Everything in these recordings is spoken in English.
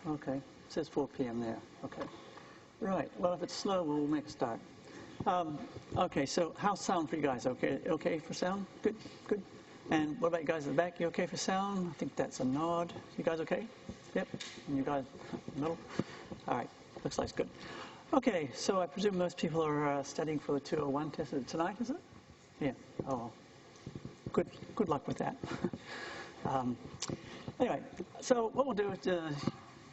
Okay. It says 4 p.m. there. Okay. Right. Well, if it's slow, we'll make a start. Okay. So, how's sound for you guys? Okay. Okay for sound? Good. Good. And what about you guys in the back? You okay for sound? I think that's a nod. You guys okay? Yep. And you guys in the middle? All right. Looks like it's good. Okay. So I presume most people are studying for the 201 test tonight, is it? Yeah. Oh. Good luck with that. Anyway, so what we'll do is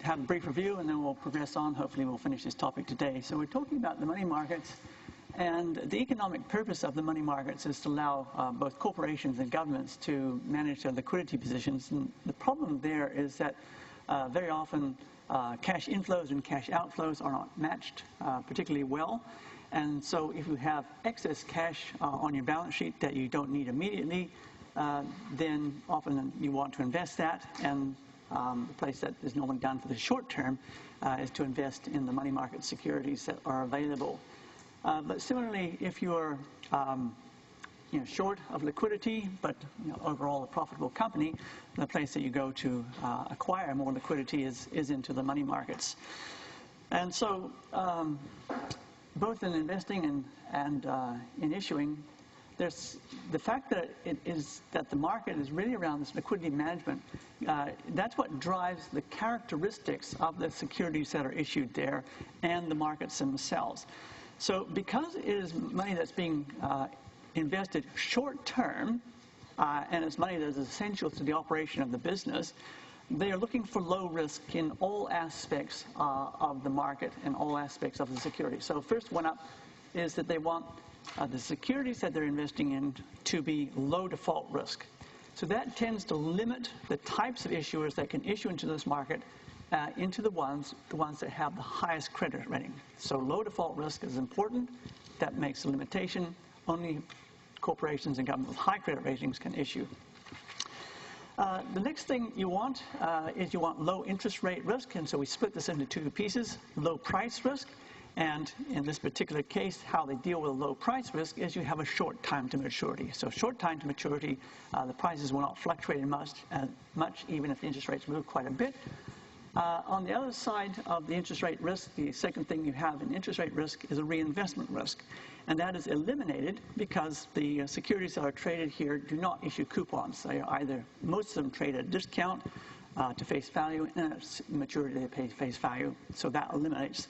have a brief review, and then we'll progress on. Hopefully we'll finish this topic today. So we're talking about the money markets, and the economic purpose of the money markets is to allow both corporations and governments to manage their liquidity positions. And the problem there is that very often cash inflows and cash outflows are not matched particularly well. And so if you have excess cash on your balance sheet that you don't need immediately, then often you want to invest that, and the place that is normally done for the short term is to invest in the money market securities that are available. But similarly, if you're short of liquidity, but overall a profitable company, the place that you go to acquire more liquidity is into the money markets. And so both in investing and in issuing, there's the fact that the market is really around this liquidity management. That's what drives the characteristics of the securities that are issued there and the markets themselves. So because it is money that's being invested short term, and it's money that is essential to the operation of the business, they are looking for low risk in all aspects of the market and all aspects of the security. So first one up is that they want the securities that they're investing in to be low default risk. So that tends to limit the types of issuers that can issue into this market into the ones that have the highest credit rating. So low default risk is important. That makes a limitation. Only corporations and governments with high credit ratings can issue. The next thing you want is you want low interest rate risk, and so we split this into two pieces: low price risk. And in this particular case, how they deal with low price risk is you have a short time to maturity. So short time to maturity, the prices will not fluctuate much, even if the interest rates move quite a bit. On the other side of the interest rate risk, the second thing you have in interest rate risk is a reinvestment risk. And that is eliminated because the securities that are traded here do not issue coupons. They are either, most of them trade at a discount to face value, and at maturity they pay face value. So that eliminates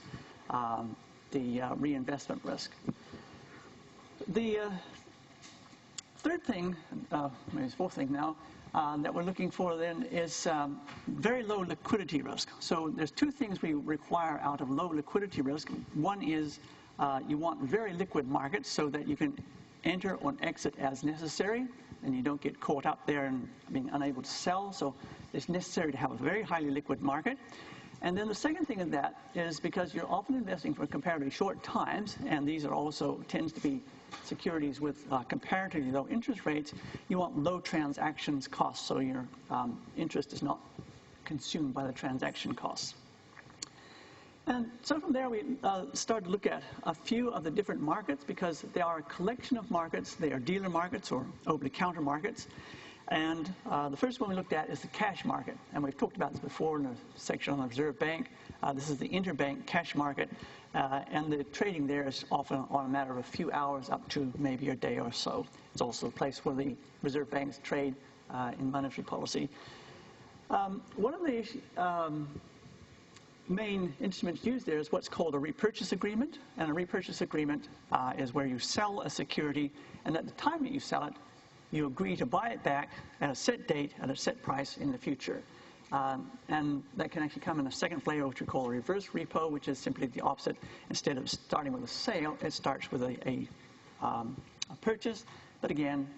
the reinvestment risk. The third thing, maybe it's fourth thing now, that we're looking for then is very low liquidity risk. So there's two things we require out of low liquidity risk. One is you want very liquid markets so that you can enter or exit as necessary, and you don't get caught up there and being unable to sell. So it's necessary to have a very highly liquid market. And then the second thing of that is because you're often investing for comparatively short times, and these are also tends to be securities with comparatively low interest rates, you want low transactions costs, so your interest is not consumed by the transaction costs. And so from there we started to look at a few of the different markets, because they are a collection of markets. They are dealer markets or over-the-counter markets. And the first one we looked at is the cash market. And we've talked about this before in the section on the Reserve Bank. This is the interbank cash market. And the trading there is often on a matter of a few hours up to maybe a day or so. It's also a place where the Reserve Banks trade in monetary policy. One of the main instruments used there is what's called a repurchase agreement. And a repurchase agreement is where you sell a security, and at the time that you sell it, you agree to buy it back at a set date at a set price in the future. And that can actually come in a second flavor, which we call a reverse repo, which is simply the opposite. Instead of starting with a sale, it starts with a purchase. But again,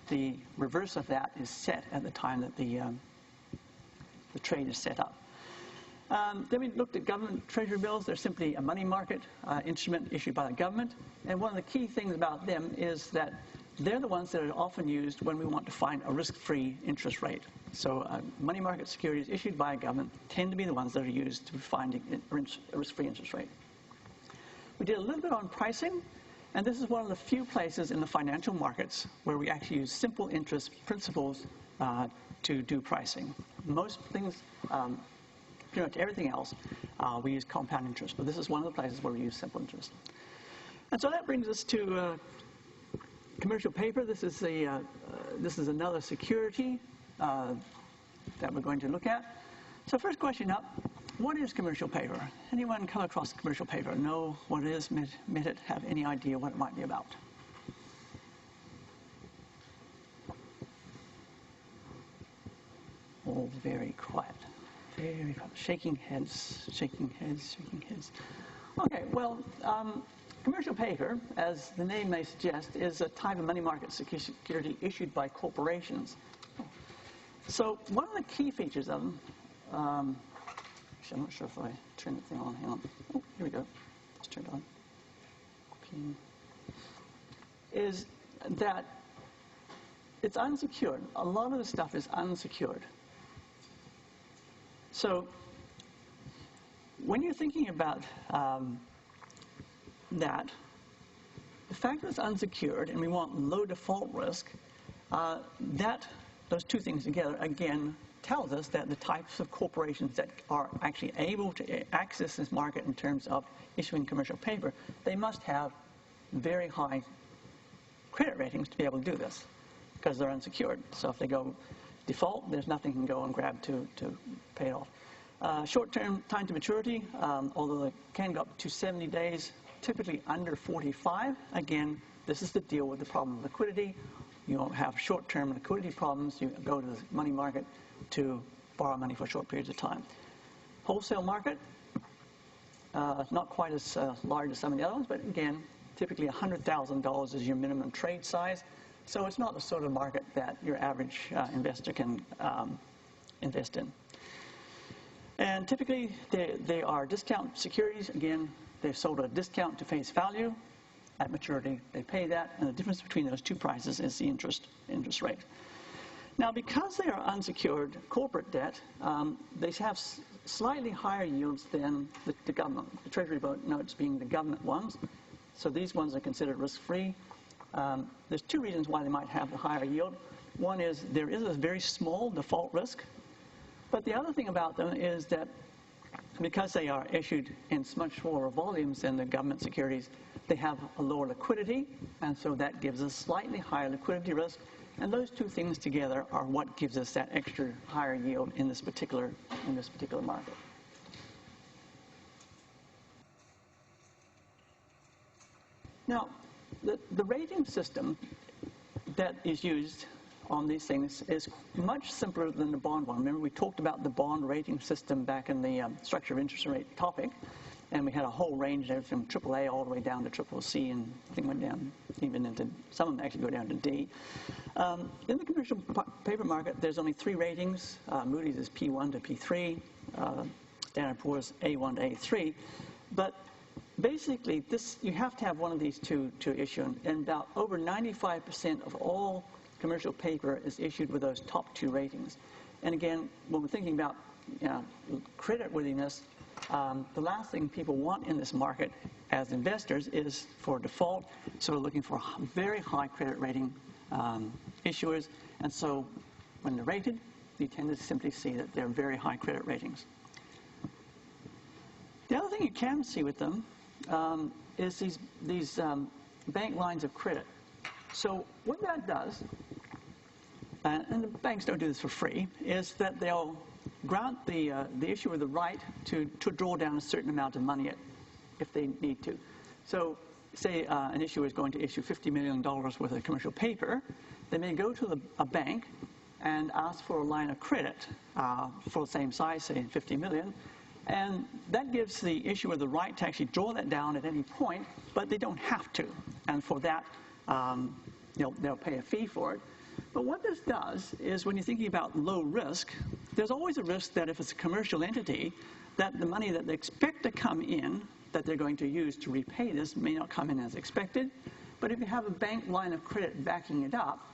the reverse of that is set at the time that the trade is set up. Then we looked at government treasury bills. They're simply a money market instrument issued by the government. And one of the key things about them is that they're the ones that are often used when we want to find a risk-free interest rate. So money market securities issued by a government tend to be the ones that are used to find a risk-free interest rate. We did a little bit on pricing, and this is one of the few places in the financial markets where we actually use simple interest principles to do pricing. Most things pretty much everything else, we use compound interest. But this is one of the places where we use simple interest. And so that brings us to commercial paper. This is another security that we're going to look at. So first question up, what is commercial paper? Anyone come across commercial paper? Know what it is? Admit it? Have any idea what it might be about? All very quiet. Very quiet. Shaking heads, shaking heads, shaking heads. Okay, well, commercial paper, as the name may suggest, is a type of money market security issued by corporations. So one of the key features of them, actually I'm not sure if I turn the thing on. Hang on. Oh, here we go. It's turned on. Okay. Is that it's unsecured. A lot of the stuff is unsecured. So when you're thinking about that, the fact that it's unsecured and we want low default risk, those two things together, again, tells us that the types of corporations that are actually able to access this market in terms of issuing commercial paper, they must have very high credit ratings to be able to do this because they're unsecured. So if they go default, there's nothing you can go and grab to pay it off. Short-term time to maturity, although it can go up to 70 days, typically under 45. Again, this is to deal with the problem of liquidity. You don't have short-term liquidity problems. You go to the money market to borrow money for short periods of time. Wholesale market, not quite as large as some of the other ones, but again, typically $100,000 is your minimum trade size. So it's not the sort of market that your average investor can invest in. And typically, they are discount securities. Again, they're sold at a discount to face value. At maturity, they pay that, and the difference between those two prices is the interest rate. Now, because they are unsecured corporate debt, they have slightly higher yields than the government, the Treasury notes being the government ones. So these ones are considered risk-free. There's two reasons why they might have the higher yield. One is there is a very small default risk. But the other thing about them is that because they are issued in much smaller volumes than the government securities, they have a lower liquidity, and so that gives us slightly higher liquidity risk. And those two things together are what gives us that extra higher yield in this particular market. Now, the rating system that is used on these things is much simpler than the bond one. Remember, we talked about the bond rating system back in the structure of interest rate topic, and we had a whole range there from AAA all the way down to CCC, and I think went down even into, some of them actually go down to D. In the commercial paper market, there's only 3 ratings. Moody's is P1 to P3, Standard & Poor's A1 to A3, but basically you have to have one of these two to issue, and about over 95% of all commercial paper is issued with those top 2 ratings. And again, when we're thinking about creditworthiness, the last thing people want in this market as investors is for default. So we're looking for very high credit rating issuers. And so when they're rated, you tend to simply see that they're very high credit ratings. The other thing you can see with them is these bank lines of credit. So what that does, and the banks don't do this for free, is that they'll grant the issuer the right to draw down a certain amount of money if they need to. So say an issuer is going to issue $50 million worth of commercial paper, they may go to a bank and ask for a line of credit for the same size, say $50 million, and that gives the issuer the right to actually draw that down at any point, but they don't have to. And for that, they'll pay a fee for it. But what this does is when you're thinking about low risk, there's always a risk that if it's a commercial entity, that the money that they expect to come in, that they're going to use to repay this, may not come in as expected. But if you have a bank line of credit backing it up,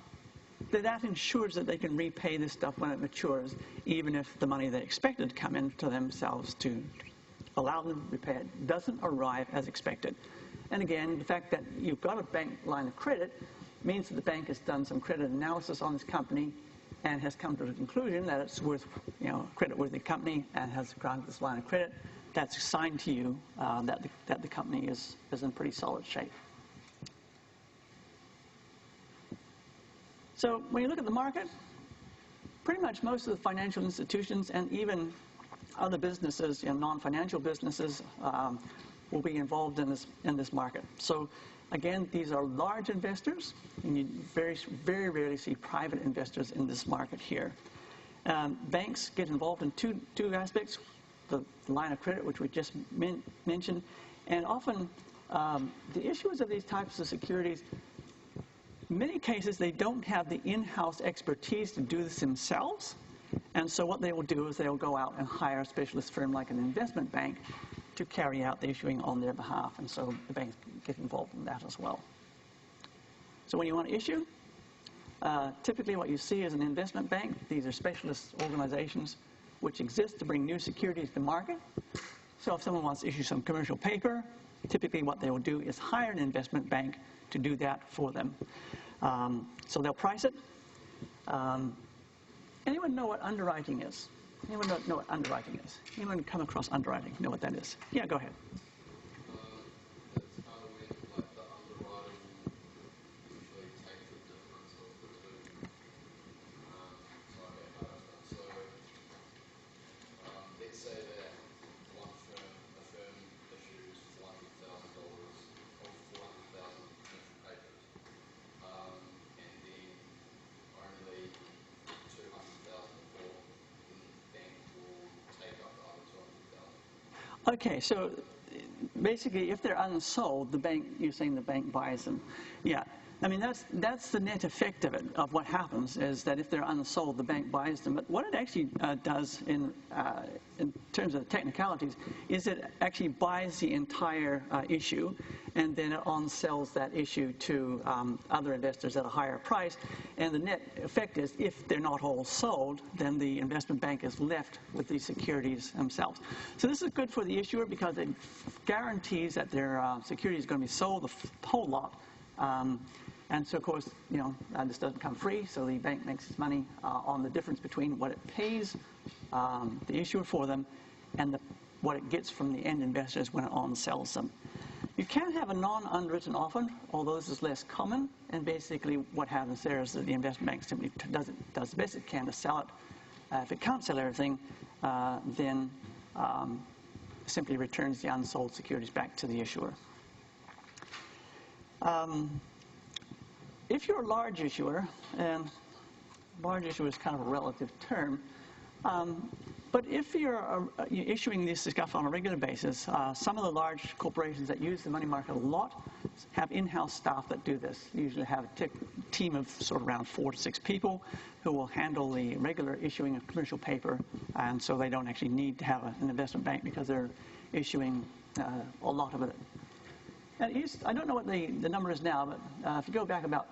then that ensures that they can repay this stuff when it matures, even if the money they expected to come in to themselves to allow them to repay it doesn't arrive as expected. And again, the fact that you've got a bank line of credit means that the bank has done some credit analysis on this company, and has come to the conclusion that it's worth, a creditworthy company and has granted this line of credit, that's a sign to you that the company is in pretty solid shape. So when you look at the market, pretty much most of the financial institutions and even other businesses, non-financial businesses, will be involved in this market. So again, these are large investors, and you very, very rarely see private investors in this market here. Banks get involved in two aspects: the line of credit, which we just mentioned, and often the issuers of these types of securities, in many cases, they don't have the in-house expertise to do this themselves, and so what they will do is they will go out and hire a specialist firm like an investment bank to carry out the issuing on their behalf, and so the banks get involved in that as well. So when you want to issue, typically what you see is an investment bank. These are specialist organizations which exist to bring new securities to market. So if someone wants to issue some commercial paper, typically what they will do is hire an investment bank to do that for them. So they'll price it. Anyone know what underwriting is? Anyone know what underwriting is? Anyone come across underwriting? Know what that is? Yeah, go ahead. That's kind of when, like, the underwriting usually takes the difference of the two. Let's say that a firm issues $400,000 or 400,000 commercial papers, and then only 200,000 for the bank will take up the other 200,000. Okay, so basically, if they're unsold, you're saying the bank buys them. Yeah, I mean, that's the net effect of it, of what happens, is that if they're unsold, the bank buys them. But what it actually does in terms of the technicalities is it actually buys the entire issue, and then it on-sells that issue to other investors at a higher price. And the net effect is, if they're not all sold, then the investment bank is left with these securities themselves. So this is good for the issuer because it guarantees that their security is going to be sold, the whole lot. And so, of course, this doesn't come free, so the bank makes its money on the difference between what it pays the issuer for them and what it gets from the end investors when it on-sells them. You can have a non-underwritten offer, although this is less common, and basically what happens there is that the investment bank simply does the best it can to sell it. If it can't sell everything, then simply returns the unsold securities back to the issuer. If you're a large issuer, and large issuer is kind of a relative term, but if you're issuing this stuff on a regular basis, some of the large corporations that use the money market a lot have in-house staff that do this. They usually have a team of sort of around 4 to 6 people who will handle the regular issuing of commercial paper, and so they don't actually need to have an investment bank because they're issuing a lot of it. And I don't know what the number is now, but if you go back about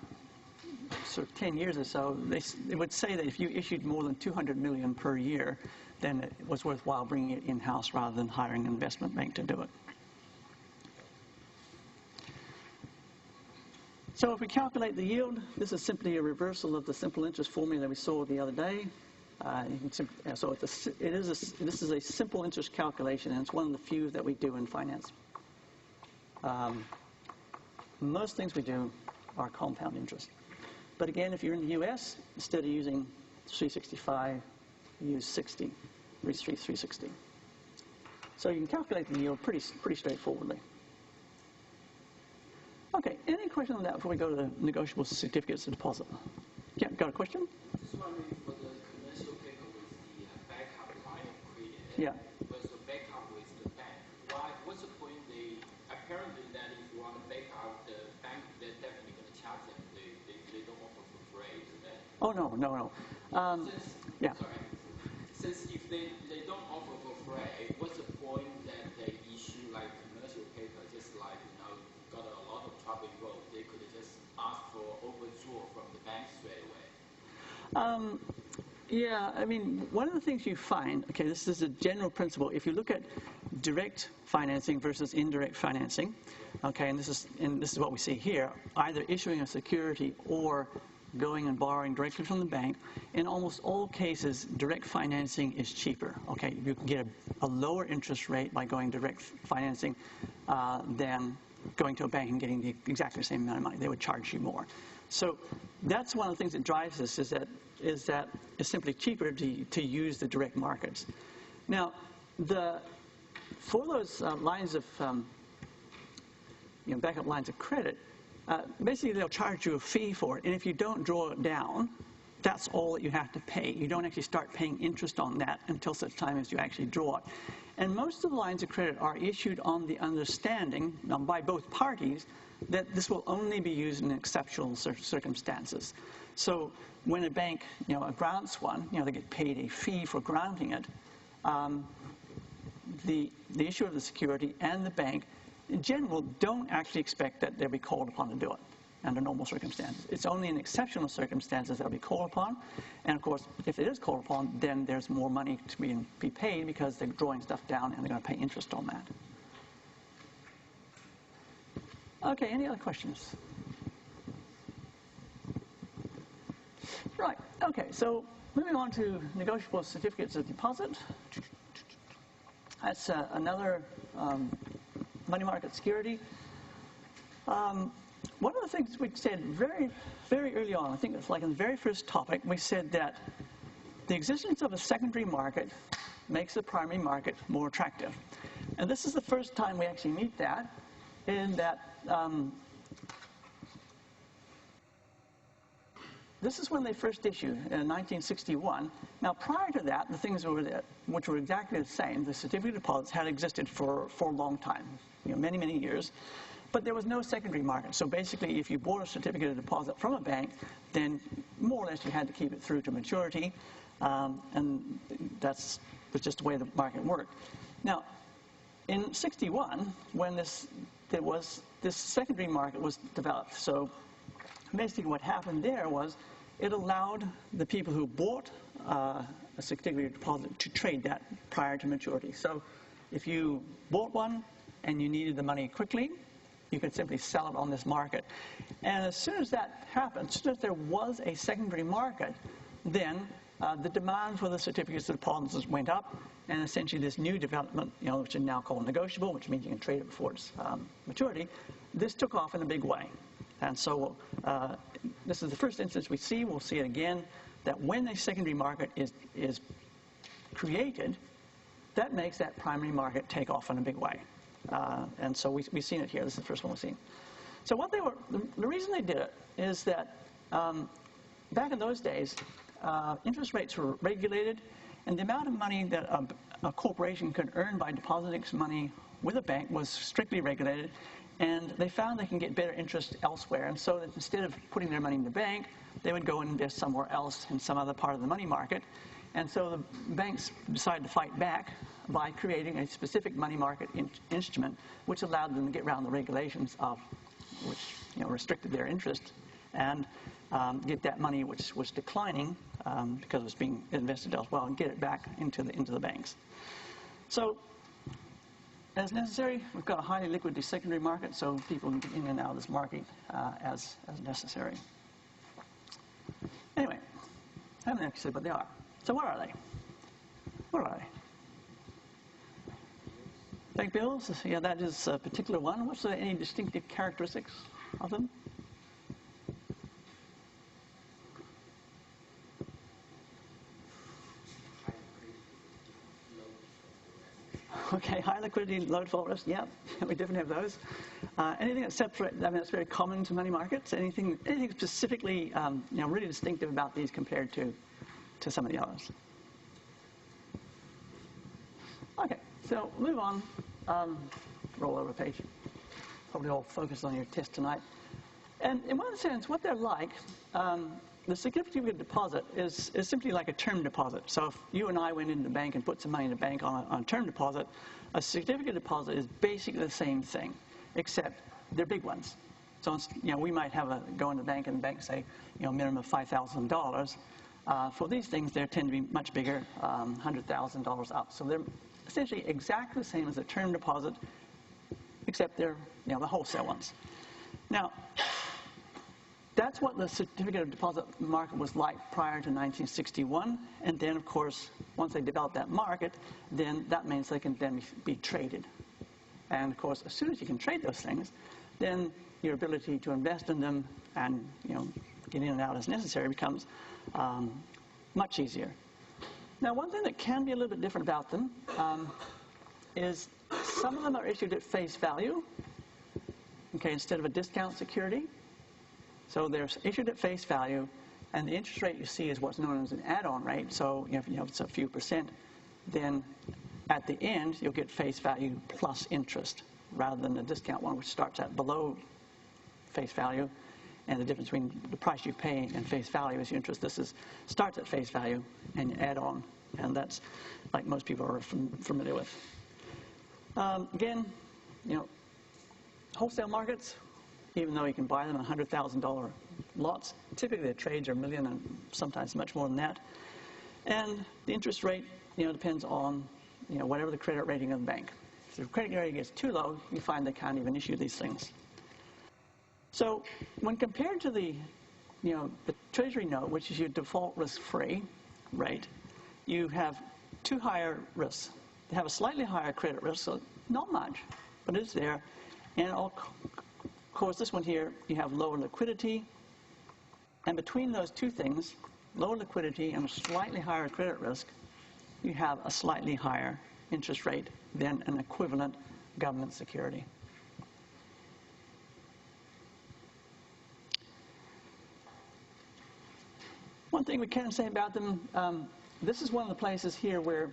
sort of 10 years or so, they would say that if you issued more than $200 million per year, then it was worthwhile bringing it in-house rather than hiring an investment bank to do it. So if we calculate the yield, this is simply a reversal of the simple interest formula that we saw the other day. This is a simple interest calculation, and it's one of the few that we do in finance. Most things we do are compound interest. But again, if you're in the US, instead of using 365, you use 60, 360. So you can calculate the yield pretty straightforwardly. Okay, any question on that before we go to the negotiable certificates of deposit? Yeah, got a question? Just wondering, for the commercial paper with the backup line of credit, yeah. Was the backup with the bank? What's the point? Apparently that if you want to back out, the bank, they're definitely going to charge them. They don't offer for free, is that? Oh, no. Since if they don't offer for free, what's the point that they issue like commercial paper, just like, got a lot of trouble involved? They could just ask for overdraw from the bank straight away. Yeah, I mean, one of the things you find, okay, this is a general principle. If you look at direct financing versus indirect financing, okay, and this is what we see here, either issuing a security or going and borrowing directly from the bank, in almost all cases, direct financing is cheaper. Okay, you can get a lower interest rate by going direct financing than going to a bank and getting exactly the same amount of money. They would charge you more. So that's one of the things that drives this, is that it's simply cheaper to use the direct markets. Now, for those lines of backup lines of credit, basically they'll charge you a fee for it, and if you don't draw it down, that's all that you have to pay. You don't actually start paying interest on that until such time as you actually draw it. And most of the lines of credit are issued on the understanding by both parties that this will only be used in exceptional circumstances. So when a bank grants one, they get paid a fee for granting it. The issuer of the security and the bank in general don't actually expect that they'll be called upon to do it under normal circumstances. It's only in exceptional circumstances they'll be called upon. And of course, if it is called upon, then there's more money to be paid because they're drawing stuff down and they're going to pay interest on that. Okay, any other questions? Right, okay, so moving on to negotiable certificates of deposit. That's another money market security. One of the things we said very, very early on, I think it's like in the very first topic, we said that the existence of a secondary market makes the primary market more attractive. And this is the first time we actually meet that, in that this is when they first issued in 1961. Now, prior to that, the things which were exactly the same, the certificate of deposits, had existed for a long time, many, many years. But there was no secondary market. So basically, if you bought a certificate of deposit from a bank, then more or less you had to keep it through to maturity. And that was just the way the market worked. Now, in 61, when this secondary market was developed. So basically what happened there was it allowed the people who bought a certificate of deposit to trade that prior to maturity. So if you bought one and you needed the money quickly, you could simply sell it on this market. And as soon as that happened, as soon as there was a secondary market, then the demand for the certificates of deposit went up, and essentially this new development, which is now called negotiable, which means you can trade it before its maturity, this took off in a big way. And so this is the first instance we see. We'll see it again, that when a secondary market is created, that makes that primary market take off in a big way. And so we've seen it here. This is the first one we've seen. So the reason they did it is that back in those days, interest rates were regulated, and the amount of money that a corporation could earn by depositing some money with a bank was strictly regulated, and they found they can get better interest elsewhere. And so that instead of putting their money in the bank, they would go and invest somewhere else in some other part of the money market. And so the banks decided to fight back by creating a specific money market instrument, which allowed them to get around the regulations which restricted their interest, and get that money which was declining because it was being invested elsewhere, and get it back into the banks. So, as necessary, we've got a highly liquid secondary market, so people can get in and out of this market as necessary. Anyway, I haven't actually said what they are. So what are they? What are they? Bank bills? Yeah, that is a particular one. What's any distinctive characteristics of them? Okay, high liquidity, low default risk. Yeah, we definitely have those. Anything that separates, that's very common to money markets. Anything specifically, really distinctive about these compared to some of the others. Okay, so move on. Roll over a page. Probably all focused on your test tonight. And in one sense, what they're like, the certificate of deposit is simply like a term deposit. So if you and I went into the bank and put some money in the bank on a term deposit, a certificate of deposit is basically the same thing, except they're big ones. So we might go into the bank and the bank say, minimum of $5,000. For these things, they tend to be much bigger, $100,000 up. So they're essentially exactly the same as a term deposit, except they're the wholesale ones. Now, that's what the certificate of deposit market was like prior to 1961. And then, of course, once they developed that market, then that means they can then be traded. And, of course, as soon as you can trade those things, then your ability to invest in them and, get in and out as necessary becomes much easier. Now, one thing that can be a little bit different about them is some of them are issued at face value, okay, instead of a discount security. So they're issued at face value, and the interest rate you see is what's known as an add-on rate. So if it's a few percent, then at the end you'll get face value plus interest, rather than the discount one, which starts at below face value, and the difference between the price you pay and face value is your interest. This starts at face value and you add on, and that's like most people are familiar with. Again, wholesale markets, even though you can buy them in $100,000 lots, typically the trades are $1 million and sometimes much more than that. And the interest rate, depends on, whatever the credit rating of the bank. If the credit rating gets too low, you find they can't even issue these things. So when compared to the Treasury note, which is your default risk-free rate, you have two higher risks. They have a slightly higher credit risk, so not much, but it's there. And of course, this one here, you have lower liquidity. And between those two things, lower liquidity and a slightly higher credit risk, you have a slightly higher interest rate than an equivalent government security. One thing we can say about them, this is one of the places here where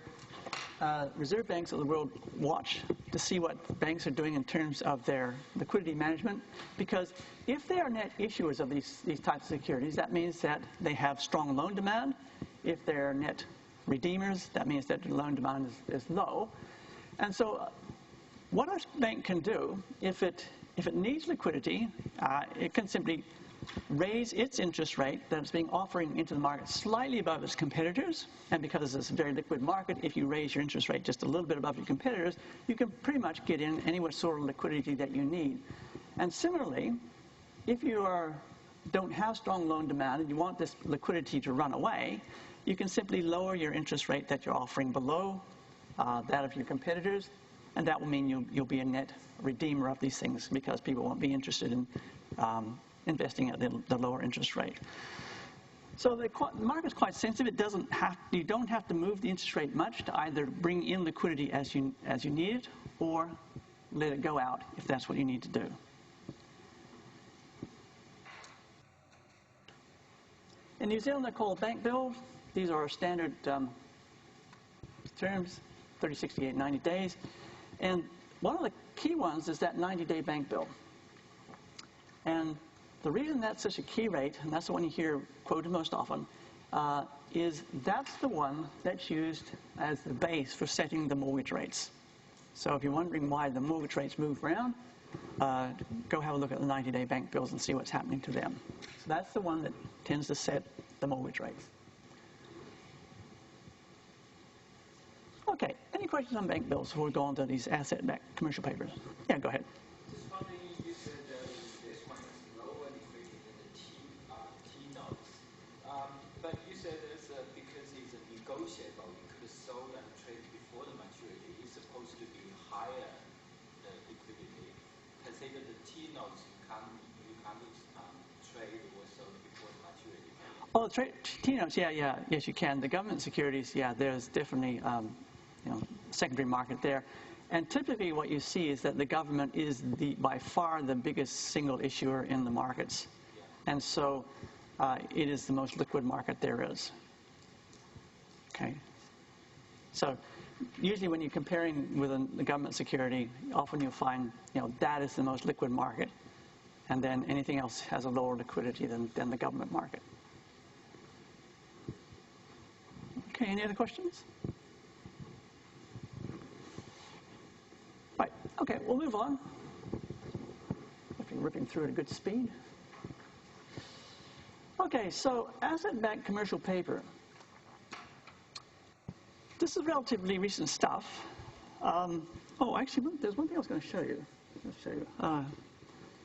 reserve banks of the world watch to see what banks are doing in terms of their liquidity management. Because if they are net issuers of these types of securities, that means that they have strong loan demand. If they're net redeemers, that means that the loan demand is low. And so what a bank can do, if it needs liquidity, it can simply raise its interest rate that it's being offering into the market slightly above its competitors. And because it's a very liquid market, if you raise your interest rate just a little bit above your competitors, you can pretty much get in any sort of liquidity that you need. And similarly, if you don't have strong loan demand and you want this liquidity to run away, you can simply lower your interest rate that you're offering below that of your competitors, and that will mean you'll be a net redeemer of these things because people won't be interested in investing at the lower interest rate. So the market's quite sensitive. You don't have to move the interest rate much to either bring in liquidity as you need it, or let it go out if that's what you need to do. In New Zealand, they're called bank bills. These are our standard terms, 30, 68, 90 days. And one of the key ones is that 90-day bank bill. And the reason that's such a key rate, and that's the one you hear quoted most often, is that's the one that's used as the base for setting the mortgage rates. So if you're wondering why the mortgage rates move around, go have a look at the 90-day bank bills and see what's happening to them. So that's the one that tends to set the mortgage rates. Okay, any questions on bank bills before we go on to these asset-backed commercial papers? Yeah, go ahead. Just wondering, you said this one is lower liquidity than the T-notes. But you said it's because it's negotiable, you could sold and trade before the maturity. It's supposed to be higher liquidity. Consider the T-notes, you can't trade or sold before the maturity. Oh, T-notes, yes, you can. The government securities, there's definitely secondary market there. And typically what you see is that the government is by far the biggest single issuer in the markets. And so it is the most liquid market there is. Okay. So usually when you're comparing with the government security, often you'll find that is the most liquid market. And then anything else has a lower liquidity than the government market. Okay, any other questions? Right, okay, we'll move on. Ripping through at a good speed. Okay, so asset-backed commercial paper. This is relatively recent stuff. Oh, actually, there's one thing I was going to show you.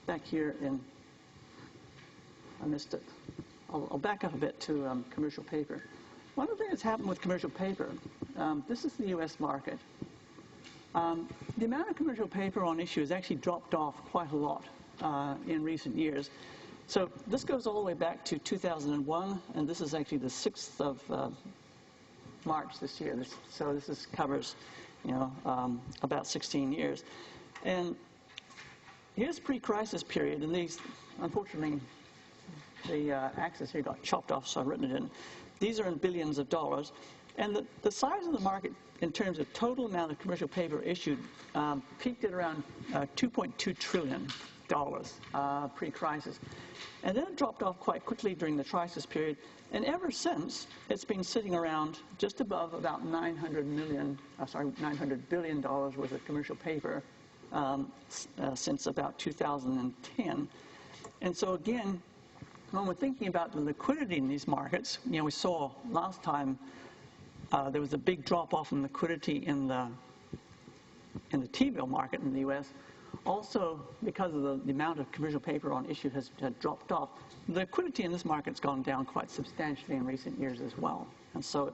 Back here in I missed it. I'll back up a bit to commercial paper. One of the things that's happened with commercial paper, this is the U.S. market. The amount of commercial paper on issue has actually dropped off quite a lot in recent years. So this goes all the way back to 2001, and this is actually the 6th of March this year. So this covers, about 16 years. And here's pre-crisis period, and these, unfortunately, the axis here got chopped off, so I've written it in. These are in billions of dollars. And the size of the market in terms of total amount of commercial paper issued peaked at around $2.2 trillion pre-crisis. And then it dropped off quite quickly during the crisis period. And ever since, it's been sitting around just above about $900 billion worth of commercial paper since about 2010. And so again, when we're thinking about the liquidity in these markets, we saw last time there was a big drop-off in liquidity in the T-bill market in the U.S. Also, because of the amount of commercial paper on issue has dropped off, the liquidity in this market's gone down quite substantially in recent years as well. And so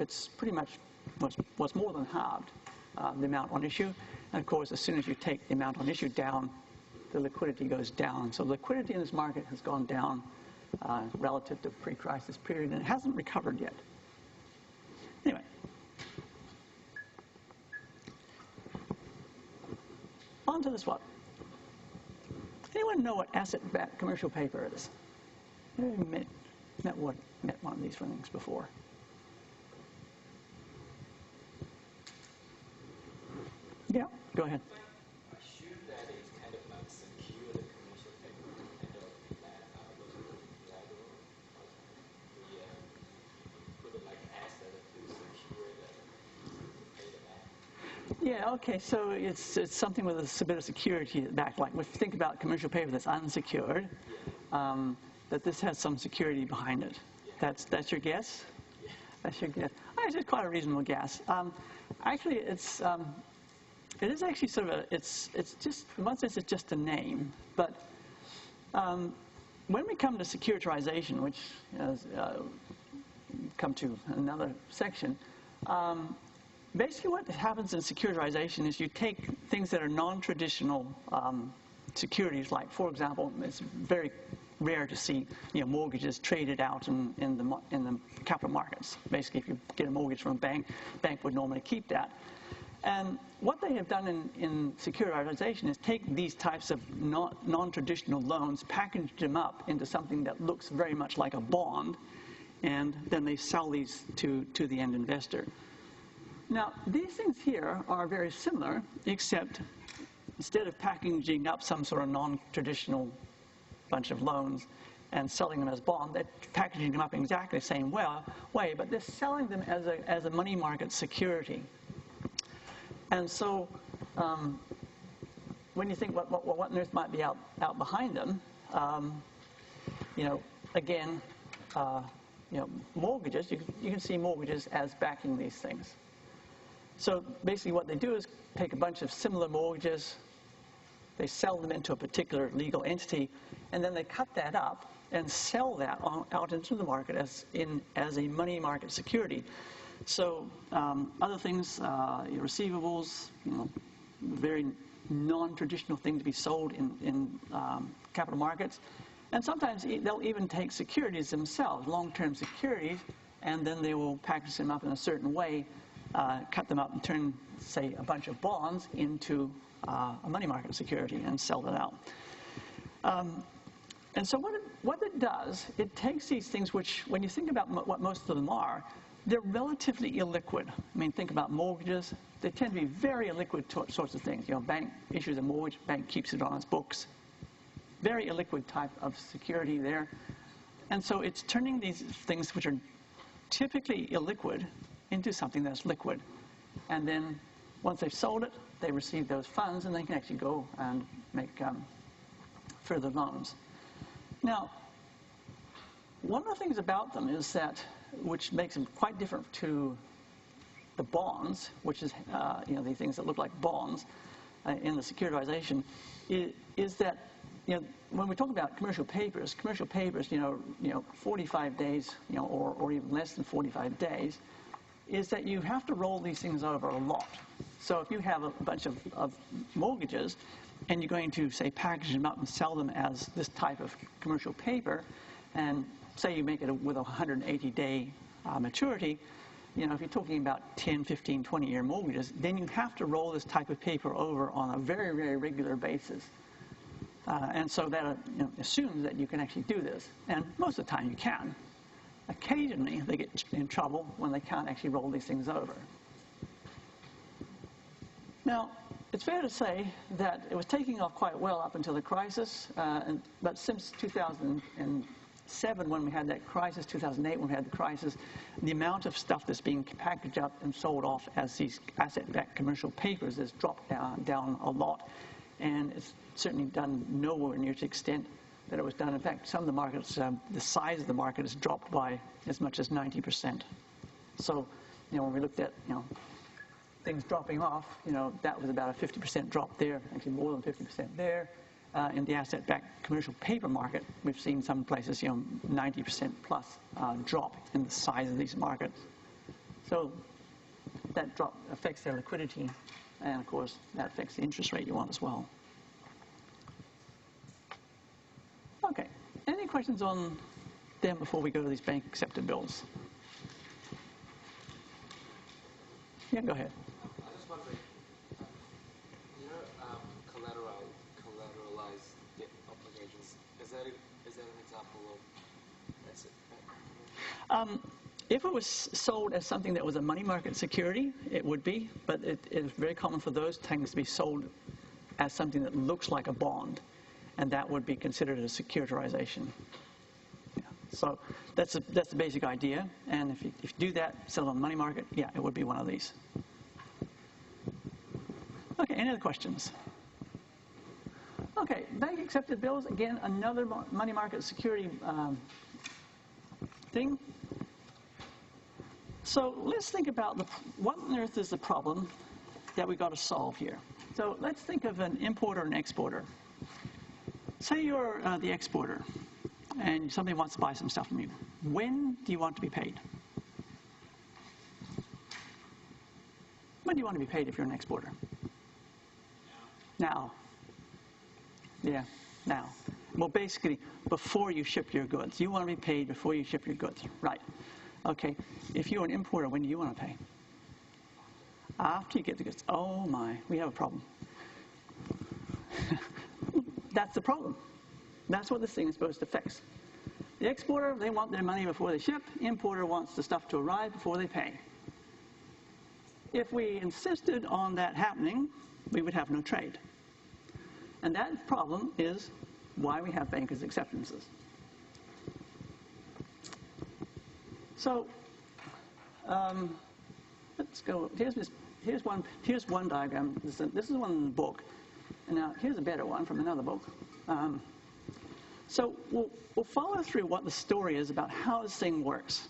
it's pretty much what's more than halved the amount on issue. And of course, as soon as you take the amount on issue down, the liquidity goes down. So liquidity in this market has gone down relative to pre-crisis period, and it hasn't recovered yet. Anyway. On to this one. Anyone know what asset-backed commercial paper is? Met one of these things before. Yeah, go ahead. I assume that it's kind of like secured commercial paper, kind of collateral. We put like asset to secure the pay the back. Yeah, okay, so it's something with a bit of security back. Like if you think about commercial paper that's unsecured, that this has some security behind it. Yeah. That's your guess? Yeah. That's your guess. It's quite a reasonable guess. Actually, it is actually sort of it's just, in one sense, it's just a name. But when we come to securitization, which come to another section, basically what happens in securitization is you take things that are non-traditional securities, like, for example, it's very rare to see mortgages traded out in the capital markets. Basically, if you get a mortgage from a bank would normally keep that. And what they have done in securitization is take these types of non-traditional loans, package them up into something that looks very much like a bond, and then they sell these to the end investor. Now, these things here are very similar, except instead of packaging up some sort of non-traditional bunch of loans and selling them as bond, they're packaging them up in exactly the same way, but they're selling them as a money market security. And so when you think what on earth might be out behind them, again, mortgages, you can see mortgages as backing these things. So basically what they do is take a bunch of similar mortgages, they sell them into a particular legal entity, and then they cut that up and sell that out into the market as a money market security. So other things, receivables, very non-traditional thing to be sold in capital markets. And sometimes they'll even take securities themselves, long-term securities, and then they will package them up in a certain way, cut them up and turn, say, a bunch of bonds into a money market security and sell that out. And so what it does, it takes these things which, when you think about what most of them are, they're relatively illiquid. I mean, think about mortgages. They tend to be very illiquid sorts of things. Bank issues a mortgage, bank keeps it on its books. Very illiquid type of security there. And so it's turning these things which are typically illiquid into something that's liquid. And then once they've sold it, they receive those funds, and they can actually go and make further loans. Now, one of the things about them is that, which makes them quite different to the bonds, which is, the things that look like bonds in the securitization, is that when we talk about commercial papers, 45 days, or even less than 45 days, is that you have to roll these things over a lot. So if you have a bunch of mortgages and you're going to, say, package them up and sell them as this type of commercial paper, and say you make it with a 180-day maturity, if you're talking about 10, 15, 20-year mortgages, then you have to roll this type of paper over on a very, very regular basis. And so that assumes that you can actually do this. And most of the time you can. Occasionally they get in trouble when they can't actually roll these things over. Now, it's fair to say that it was taking off quite well up until the crisis, but since 2007 when we had that crisis, 2008 when we had the crisis, the amount of stuff that's being packaged up and sold off as these asset-backed commercial papers has dropped down a lot, and it's certainly done nowhere near to the extent that it was done. In fact, some of the markets, the size of the market has dropped by as much as 90%. So, when we looked at, things dropping off, that was about a 50% drop there, actually more than 50% there. In the asset-backed commercial paper market, we've seen some places, 90% plus drop in the size of these markets. So that drop affects their liquidity, and of course, that affects the interest rate you want as well. Okay, any questions on them before we go to these bank-accepted bills? Yeah, go ahead. I was just wondering, collateralized debt obligations, is that an example of asset? If it was sold as something that was a money market security, it would be, but it is very common for those things to be sold as something that looks like a bond, and that would be considered a securitization. Yeah. So that's the basic idea, and if you do that, sell on the money market, yeah, it would be one of these. Okay, any other questions? Okay, bank accepted bills, again, another money market security thing. So let's think about what on earth is the problem that we've got to solve here. So let's think of an importer and exporter. Say you're the exporter and somebody wants to buy some stuff from you. When do you want to be paid? When do you want to be paid if you're an exporter? Now. Yeah, now. Well, basically, before you ship your goods. You want to be paid before you ship your goods. Right. Okay. If you're an importer, when do you want to pay? After you get the goods. Oh, my. We have a problem. That's the problem. That's what this thing is supposed to fix. The exporter, they want their money before they ship. Importer wants the stuff to arrive before they pay. If we insisted on that happening, we would have no trade. And that problem is why we have bankers' acceptances. So let's go. Here's one diagram. This is one in the book. And now here's a better one from another book. So we'll follow through what the story is about how this thing works.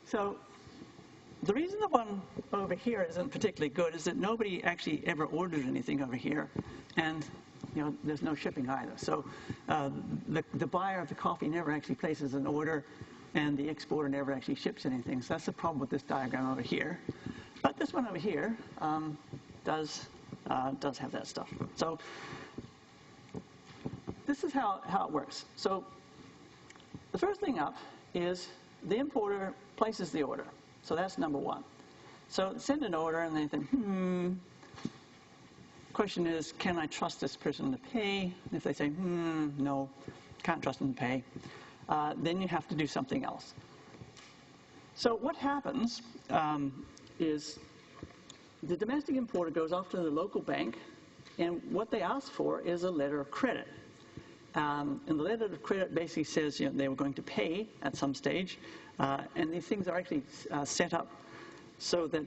So the reason the one over here isn't particularly good is that nobody actually ever ordered anything over here, and there's no shipping either. So the buyer of the coffee never actually places an order, and the exporter never actually ships anything. So that's the problem with this diagram over here. But this one over here does have that stuff. So this is how it works. So the first thing up is the importer places the order. So that's number one. So send an order, and they think, question is, can I trust this person to pay? And if they say, no, can't trust them to pay, then you have to do something else. So what happens is the domestic importer goes off to the local bank, and what they ask for is a letter of credit. And the letter of credit basically says they were going to pay at some stage, and these things are actually set up so that,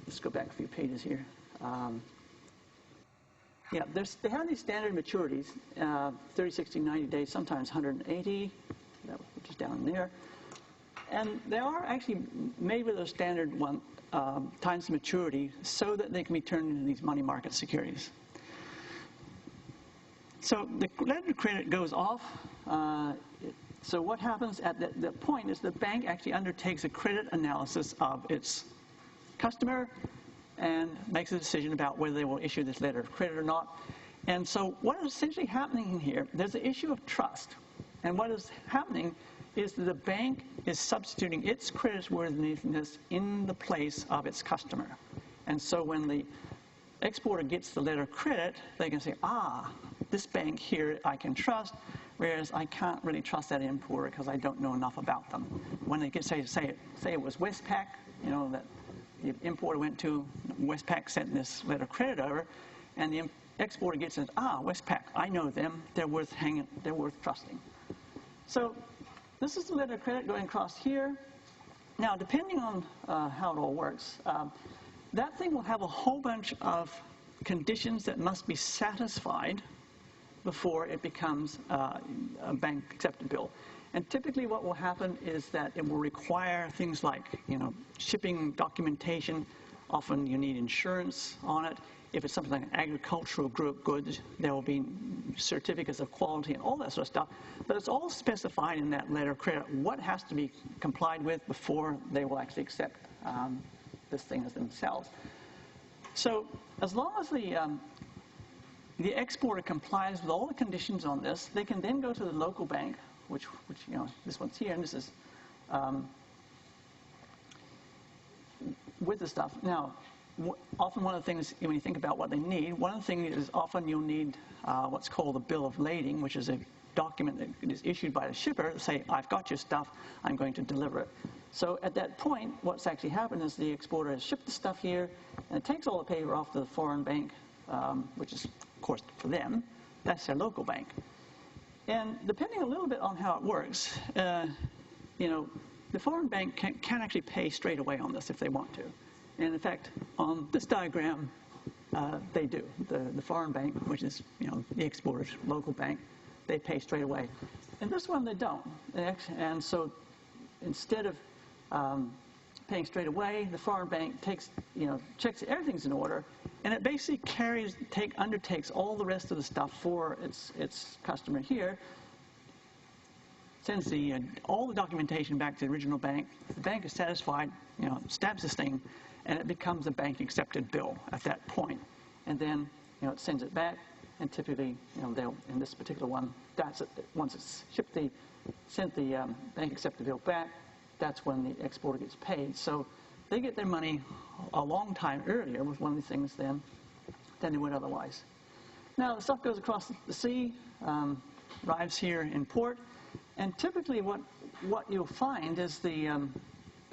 let's go back a few pages here. Yeah, they have these standard maturities, 30, 60, 90 days, sometimes 180, which is down there. And they are actually made with a standard times maturity so that they can be turned into these money market securities. So the letter of credit goes off. So what happens at that point is the bank actually undertakes a credit analysis of its customer and makes a decision about whether they will issue this letter of credit or not. And so what is essentially happening here, there's an issue of trust. And what is happening is that the bank is substituting its creditworthiness in the place of its customer. And so when the exporter gets the letter of credit, they can say, this bank here I can trust, whereas I can't really trust that importer because I don't know enough about them. When they get, say it was Westpac, that the importer went to, Westpac sent this letter of credit over, and the exporter gets it, Westpac, I know them, they're worth trusting. So this is the letter of credit going across here. Now, depending on how it all works, that thing will have a whole bunch of conditions that must be satisfied before it becomes a bank accepted bill. And typically what will happen is that it will require things like, shipping documentation. Often you need insurance on it. If it's something like an agricultural goods, there will be certificates of quality and all that sort of stuff. But it's all specified in that letter of credit what has to be complied with before they will actually accept this thing as themselves. So as long as the exporter complies with all the conditions on this, they can then go to the local bank, which this one's here, and this is with the stuff. Now, often one of the things, when you think about what they need, one of the things is often you'll need what's called a bill of lading, which is a document that is issued by the shipper to say, I've got your stuff, I'm going to deliver it. So at that point, what's actually happened is the exporter has shipped the stuff here, and it takes all the paper off to the foreign bank, which is, of course, for them, that's their local bank. And depending a little bit on how it works, the foreign bank can actually pay straight away on this if they want to. And in fact, on this diagram, they do. The foreign bank, which is the exporter's local bank, they pay straight away. And this one, they don't. And so instead of paying straight away, the foreign bank checks that everything's in order, and it basically undertakes all the rest of the stuff for its customer here, sends all the documentation back to the original bank. The bank is satisfied, stamps this thing, and it becomes a bank accepted bill at that point. And then it sends it back, and typically they'll, in this particular one, that's it. Once it's sent the bank accepted bill back, that's when the exporter gets paid. So they get their money a long time earlier with one of these things than they would otherwise. Now the stuff goes across the sea, arrives here in port, and typically what you'll find is the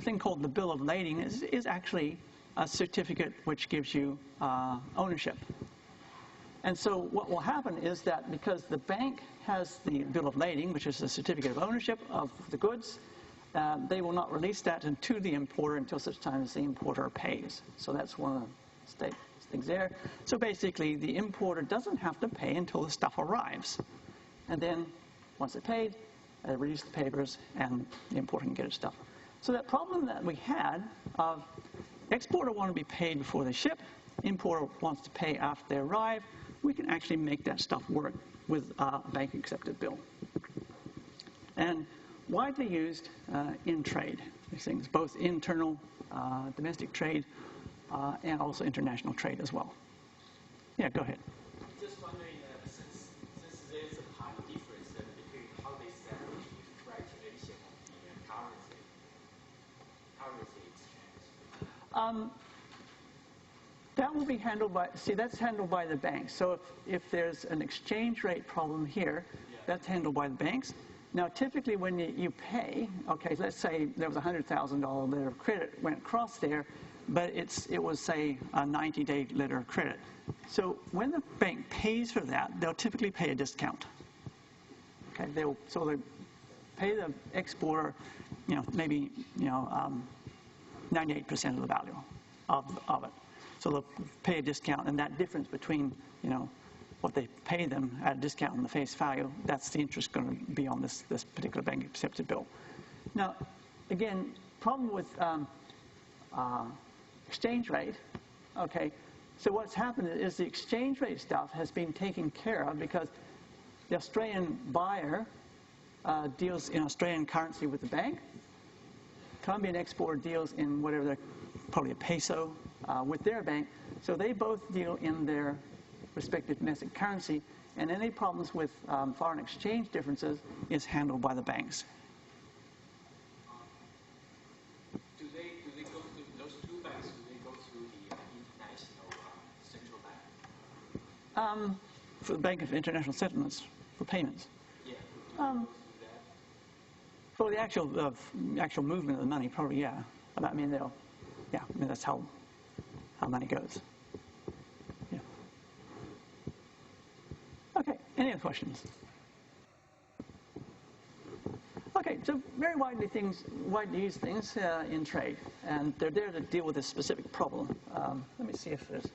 thing called the bill of lading is actually a certificate which gives you ownership. And so what will happen is that because the bank has the bill of lading, which is a certificate of ownership of the goods, they will not release that to the importer until such time as the importer pays. So that's one of the things there. So basically, the importer doesn't have to pay until the stuff arrives. And then, once it's paid, they release the papers, and the importer can get its stuff. So that problem that we had of exporter want to be paid before they ship, importer wants to pay after they arrive, we can actually make that stuff work with a bank accepted bill. And widely used in trade, these things, both internal domestic trade and also international trade as well. Yeah, go ahead. Just wondering, since there's a time difference between how they establish the fluctuation of the currency exchange. That will be handled by, that's handled by the banks. So if there's an exchange rate problem here, that's handled by the banks. Now, typically when you pay, okay, let's say there was a $100,000 letter of credit went across there, but it was, say, a 90-day letter of credit. So when the bank pays for that, they'll typically pay a discount. Okay, they pay the exporter, maybe 98% of the value of it. So they'll pay a discount, and that difference between, what they pay them at a discount on the face value, that's the interest going to be on this particular bank accepted bill. Now, again, problem with exchange rate, okay, so what's happened is the exchange rate stuff has been taken care of because The Australian buyer deals in Australian currency with the bank. Colombian exporter deals in whatever they're, probably a peso, with their bank. So they both deal in their respective domestic currency, and any problems with foreign exchange differences is handled by the banks. Do they go to those two banks? Do they go through the international central bank? For the Bank of International Settlements, for payments. Yeah. Do they go through that? For the actual movement of the money, probably, yeah. I mean, that's how money goes. Yeah. Okay, any other questions? Okay, so very widely used things in trade, and they're there to deal with this specific problem. Let me see if there's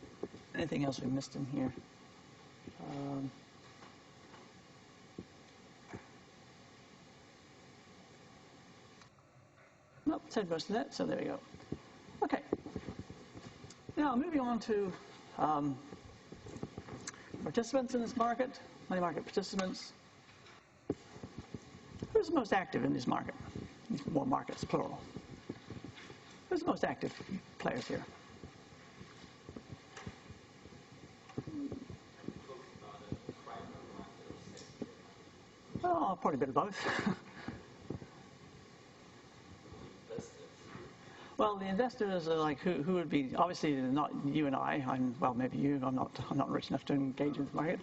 anything else we missed in here. Nope, said most of that, so there we go. Okay. Now, moving on to participants in this market, money market participants. Who's the most active in this market? More markets, plural. Who's the most active players here? Oh, probably a bit of both. Well, the investors are like who would be, obviously not you and I. Well, maybe you. I'm not rich enough to engage in the market.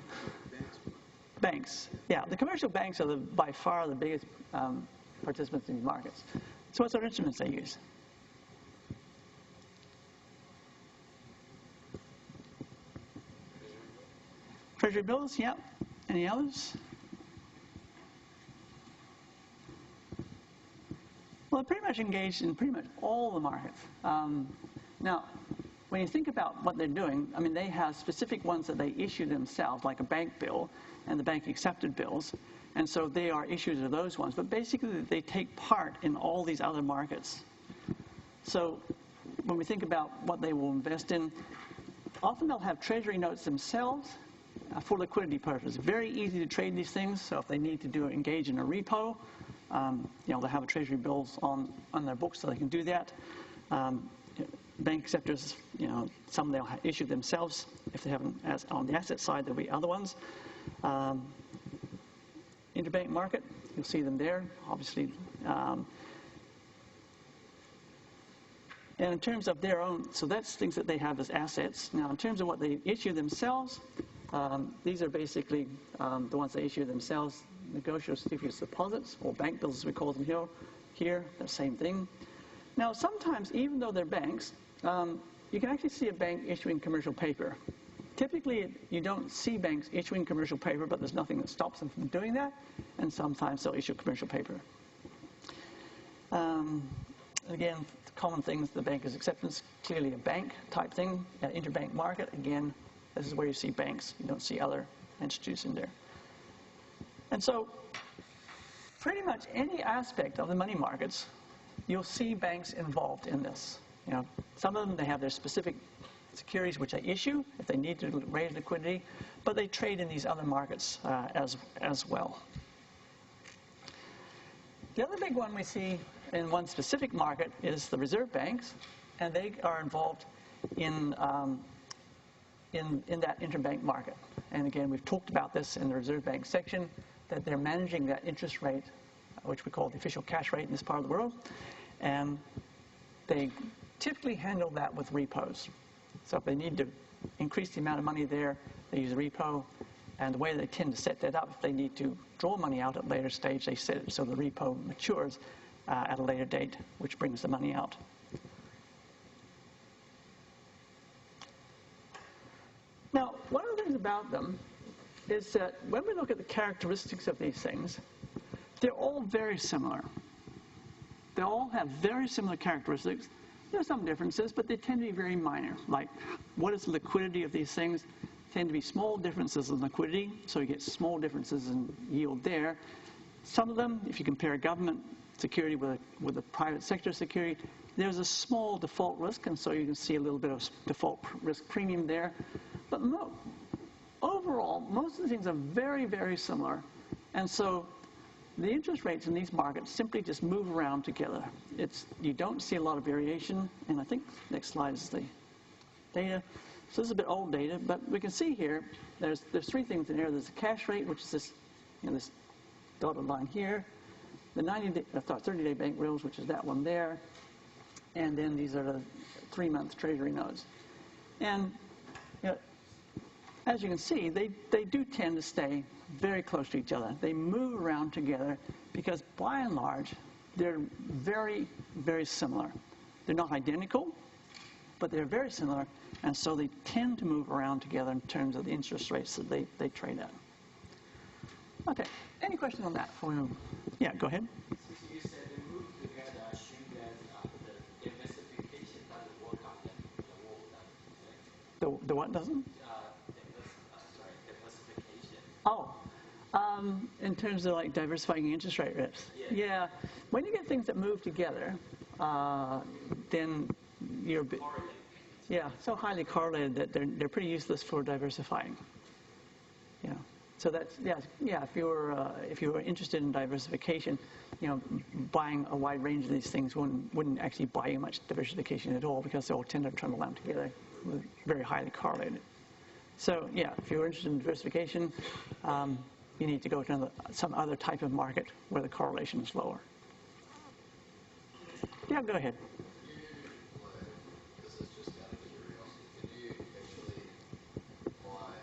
Banks. Yeah, the commercial banks are by far the biggest participants in these markets. So what sort of instruments they use? Treasury bills, yeah. Any others? Well, they're pretty much engaged in pretty much all the markets. Now, when you think about what they're doing, I mean, they have specific ones that they issue themselves, like a bank bill and the bank accepted bills. And so they are issued of those ones. But basically, they take part in all these other markets. So when we think about what they will invest in, often they'll have treasury notes themselves for liquidity purposes. Very easy to trade these things. So if they need to engage in a repo, they'll have a treasury bills on their books so they can do that. Bank acceptors, some they'll issue themselves. If they haven't, as on the asset side, there'll be other ones. Interbank market, you'll see them there, obviously. And in terms of their own, so that's things that they have as assets. Now, in terms of what they issue themselves, these are basically the ones they issue themselves. Negotiable certificates of deposits, or bank bills as we call them here, the same thing. Now, sometimes, even though they're banks, you can actually see a bank issuing commercial paper. Typically, you don't see banks issuing commercial paper, but there's nothing that stops them from doing that, and sometimes they'll issue commercial paper. Again, common things, the banker's acceptance, clearly a bank type thing. Interbank market, again, this is where you see banks. You don't see other entities in there. And so, pretty much any aspect of the money markets, you'll see banks involved in this. Some of them, they have their specific securities which they issue if they need to raise liquidity, but they trade in these other markets as well. The other big one we see in one specific market is the reserve banks, and they are involved in that interbank market. And again, we've talked about this in the reserve bank section, that they're managing that interest rate, which we call the official cash rate in this part of the world, and they typically handle that with repos. So if they need to increase the amount of money there, they use a repo, and the way they tend to set that up, if they need to draw money out at a later stage, they set it so the repo matures at a later date, which brings the money out. Now, one of the things about them is that when we look at the characteristics of these things, they're all very similar. They all have very similar characteristics. There are some differences, but they tend to be very minor. Like, what is the liquidity of these things? Tend to be small differences in liquidity, so you get small differences in yield there. Some of them, if you compare a government security with a private sector security, there's a small default risk, and so you can see a little bit of default risk premium there. But overall, most of the things are very, very similar. And so the interest rates in these markets simply just move around together. You don't see a lot of variation. And I think next slide is the data. So this is a bit old data, but we can see here there's three things in here. There's the cash rate, which is this, this dotted line here. The 30-day bank bills, which is that one there. And then these are the 3-month Treasury notes. And as you can see, they do tend to stay very close to each other. They move around together because, by and large, they're very, very similar. They're not identical, but they're very similar, and so they tend to move around together in terms of the interest rates that they trade at. Okay, any questions on that before we move? Yeah, go ahead. Since you said they move together, I assume that the diversification doesn't work out that the world doesn't, right? The what doesn't? Diversification. Oh, in terms of like diversifying interest rate risks. Yeah. When you get things that move together, then you're so highly correlated that they're pretty useless for diversifying. Yeah. So that's if you're interested in diversification, buying a wide range of these things wouldn't actually buy you much diversification at all because they all tend to trundle down together, very highly correlated. So yeah, if you're interested in diversification, you need to go to some other type of market where the correlation is lower. Yeah, go ahead. This is just out of curiosity. Can you actually buy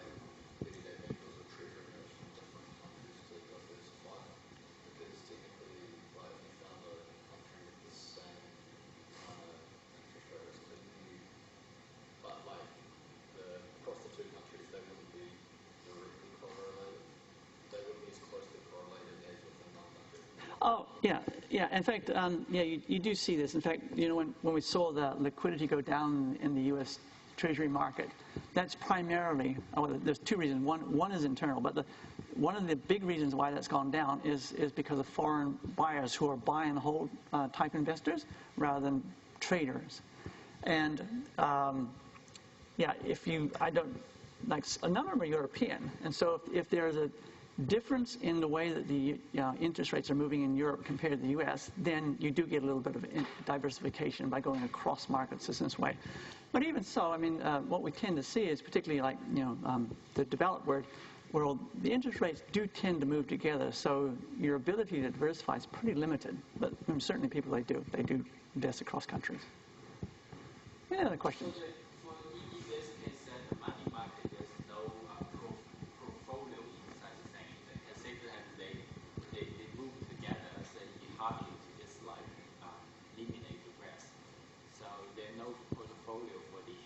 30-day bank bills or treasury notes from different countries to diversify? Because technically, like, if you found a country with the same interest rates, couldn't you? But like, across the two countries, they wouldn't be directly correlated. They wouldn't be as closely correlated as within one country. Oh, yeah. In fact, you do see this. In fact, when we saw the liquidity go down in the U.S. Treasury market, that's primarily, there's two reasons. One is internal, but one of the big reasons why that's gone down is because of foreign buyers who are buy and hold type investors rather than traders. And a number of them are European, and so if there's a difference in the way that the interest rates are moving in Europe compared to the U.S., then you do get a little bit of diversification by going across markets in this way. But even so, what we tend to see is particularly like the developed world, the interest rates do tend to move together, so your ability to diversify is pretty limited. But certainly people they do invest across countries. Any other questions? For in this case, the money market, there's no portfolio inside the thing. Because they move together, so it's hard to just like eliminate the rest. So there's no portfolio for the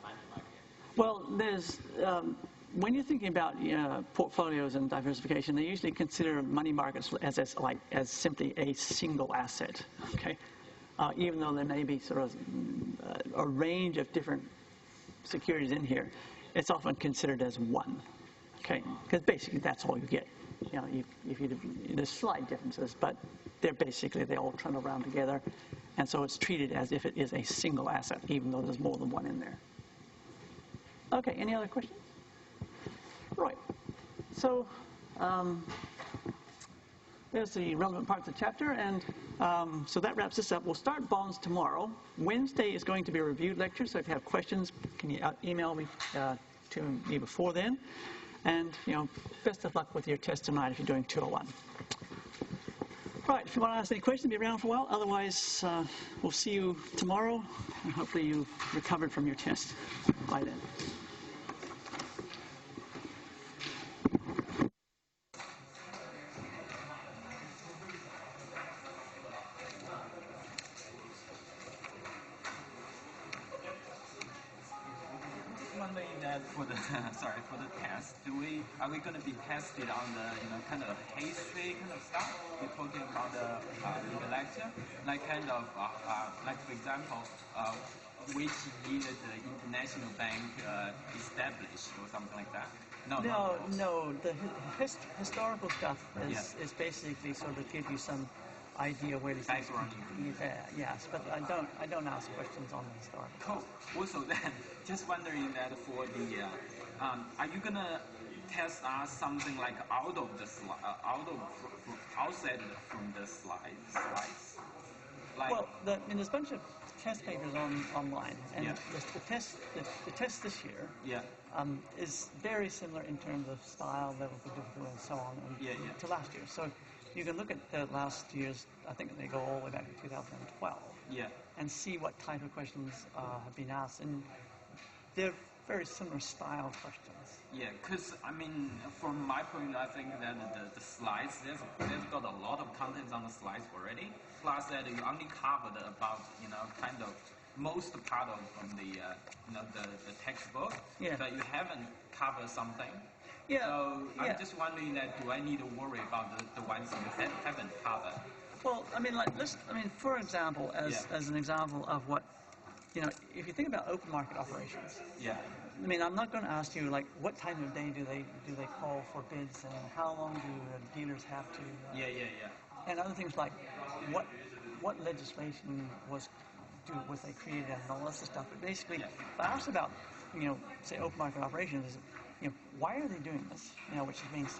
money market. Well, there's when you're thinking about portfolios and diversification, they usually consider money markets as simply a single asset. Okay. Even though there may be sort of a range of different securities in here, it's often considered as one, okay? Because basically that's all you get. There's slight differences, but they all trundle around together, and so it's treated as if it is a single asset, even though there's more than one in there. Okay, any other questions? Right. So there's the relevant parts of the chapter, and so that wraps this up. We'll start bonds tomorrow. Wednesday is going to be a reviewed lecture, so if you have questions, can you email me to me before then? And, best of luck with your test tonight if you're doing 201. Right, if you want to ask any questions, be around for a while. Otherwise, we'll see you tomorrow, and hopefully you've recovered from your test by then. For the test, are we going to be tested on the kind of history kind of stuff we're talking about in the lecture, like for example, which year the international bank established or something like that? No. The historical stuff is basically sort of give you some idea where these things Background. yes, but I don't ask questions on the start. Cool. Also, then, just wondering that for the, are you gonna test us something like out of the outside from the slides? Like, Well, there's a bunch of test papers online, and Yeah. the test this year yeah, is very similar in terms of style, level of difficulty, and so on, Yeah. to last year. So you can look at the last year's. I think they go all the way back to 2012, yeah, and see what type of questions have been asked, and they're very similar style questions. yeah. Because I mean, from my point, I think that the slides they've got a lot of contents on the slides already. Plus that you only covered about kind of most part of from the the textbook, Yeah. but you haven't covered something. Yeah, So yeah. I'm just wondering that do I need to worry about the ones you haven't covered? Well, I mean, for example, as an example of what, if you think about open market operations, Yeah, I mean, I'm not going to ask you like what time of day do they call for bids, and how long do dealers have to, yeah. and other things like what legislation was they created and all this stuff. But basically, Yeah. if I asked about, say open market operations, why are they doing this? Which means,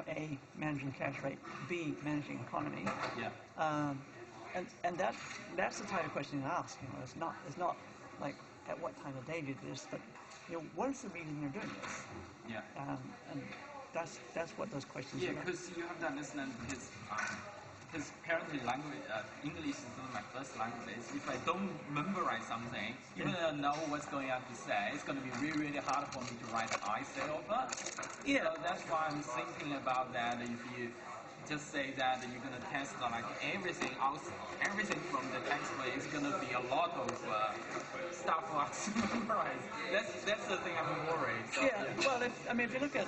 A, managing cash rate, B, managing economy. Yeah, And that's the type of question to ask. It's not like at what time of day do this, but what is the reason they're doing this? yeah. And that's what those questions Yeah, are about. because you have to understand his apparently language, English is not my first language. If I don't memorize something, even though I know what's going on to say, it's going to be really, really hard for me to write an essay over. Yeah. So that's why I'm thinking about that. If you just say that you're going to test like everything else, everything from the textbook, it's going to be a lot of stuff for us to memorize. That's the thing I'm worried. So, Yeah. Well, if you look at,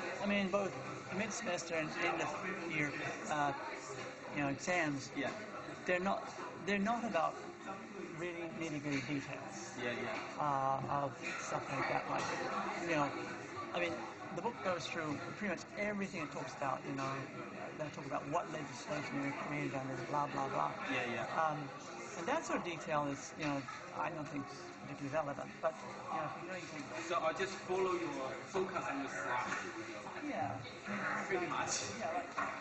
both mid-semester and end of year, exams, Yeah, they're not about really nitty-gritty details yeah. of stuff like that. Like, the book goes through pretty much everything it talks about. They talk about what legislation they created under, blah blah blah. Yeah. And that sort of detail is, I don't think is particularly relevant. But if you know anything, So I'll just follow your focus on your slide. yeah, Pretty much. yeah, like.